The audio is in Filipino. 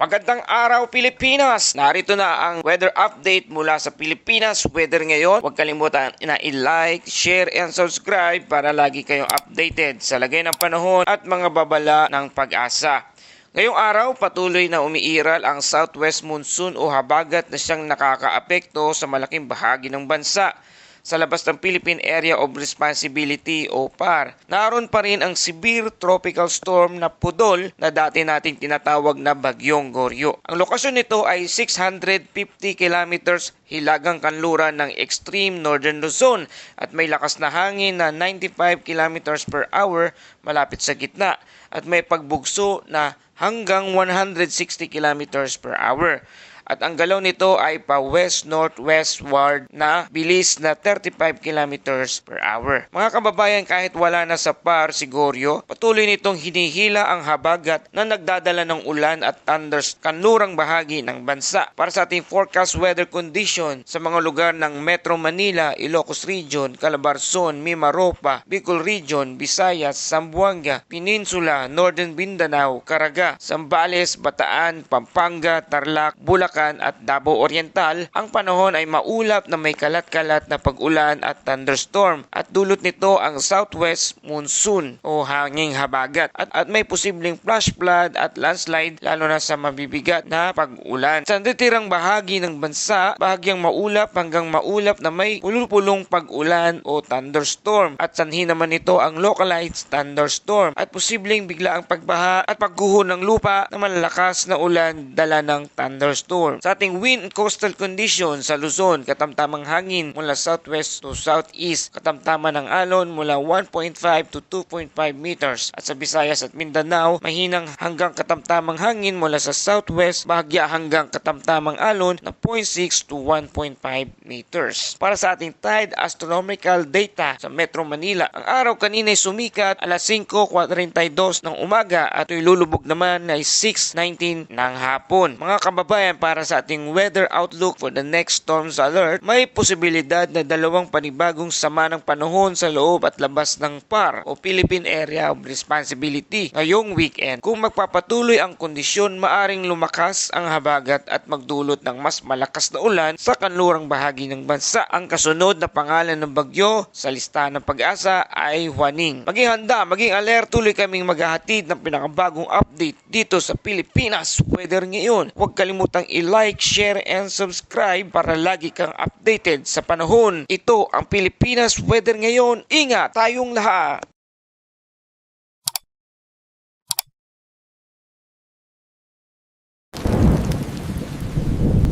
Magandang araw Pilipinas! Narito na ang weather update mula sa Pilipinas Weather ngayon. Huwag kalimutan na i-like, share, and subscribe para lagi kayong updated sa lagay ng panahon at mga babala ng pag-asa. Ngayong araw, patuloy na umiiral ang southwest monsoon o habagat na siyang nakakaapekto sa malaking bahagi ng bansa. Sa labas ng Philippine Area of Responsibility o PAR, naroon pa rin ang severe tropical storm na Pudol na dati nating tinatawag na Bagyong Goryo. Ang lokasyon nito ay 650 kilometers hilagang kanluran ng extreme northern Luzon at may lakas na hangin na 95 kilometers per hour malapit sa gitna at may pagbugso na hanggang 160 kilometers per hour. At ang galaw nito ay pa west-northwestward na bilis na 35 kilometers per hour. Mga kababayan, kahit wala na sa PAR si Goryo, patuloy nitong hinihila ang habagat na nagdadala ng ulan at thunders kanlurang bahagi ng bansa. Para sa ating forecast weather condition sa mga lugar ng Metro Manila, Ilocos Region, Calabarzon, Mimaropa, Bicol Region, Visayas, Zamboanga, Peninsula, Northern Mindanao, Caraga, Zambales, Bataan, Pampanga, Tarlac, Bulacan at Davao Oriental, ang panahon ay maulap na may kalat-kalat na pag-ulan at thunderstorm at dulot nito ang southwest monsoon o hanging habagat at may posibleng flash flood at landslide lalo na sa mabibigat na pag-ulan. Sa natitirang bahagi ng bansa, bahagyang maulap hanggang maulap na may pulong pag-ulan o thunderstorm at sanhi naman nito ang localized thunderstorm at posibleng biglaang pagbaha at pagguho ng lupa na malalakas na ulan dala ng thunderstorm. Sa ating wind and coastal condition sa Luzon, katamtamang hangin mula southwest to southeast, katamtaman ng alon mula 1.5 to 2.5 meters. At sa Visayas at Mindanao, mahinang hanggang katamtamang hangin mula sa southwest, bahagya hanggang katamtamang alon na 0.6 to 1.5 meters. Para sa ating tide astronomical data sa Metro Manila, ang araw kanina ay sumikat alas 5:42 ng umaga at ilulubog naman ay 6:19 ng hapon. Mga kababayan, para sa ating weather outlook for the next storms alert, may posibilidad na dalawang panibagong sama ng panahon sa loob at labas ng PAR o Philippine Area of Responsibility ngayong weekend. Kung magpapatuloy ang kondisyon, maaring lumakas ang habagat at magdulot ng mas malakas na ulan sa kanlurang bahagi ng bansa. Ang kasunod na pangalan ng bagyo sa listahan ng pag-asa ay Juaning. Maging handa, maging alert, tuloy kaming maghahatid ng pinakabagong update dito sa Pilipinas Weather ngayon. Huwag kalimutang i-like, share, and subscribe para lagi kang updated sa panahon. Ito ang Pilipinas Weather ngayon. Ingat tayong lahat!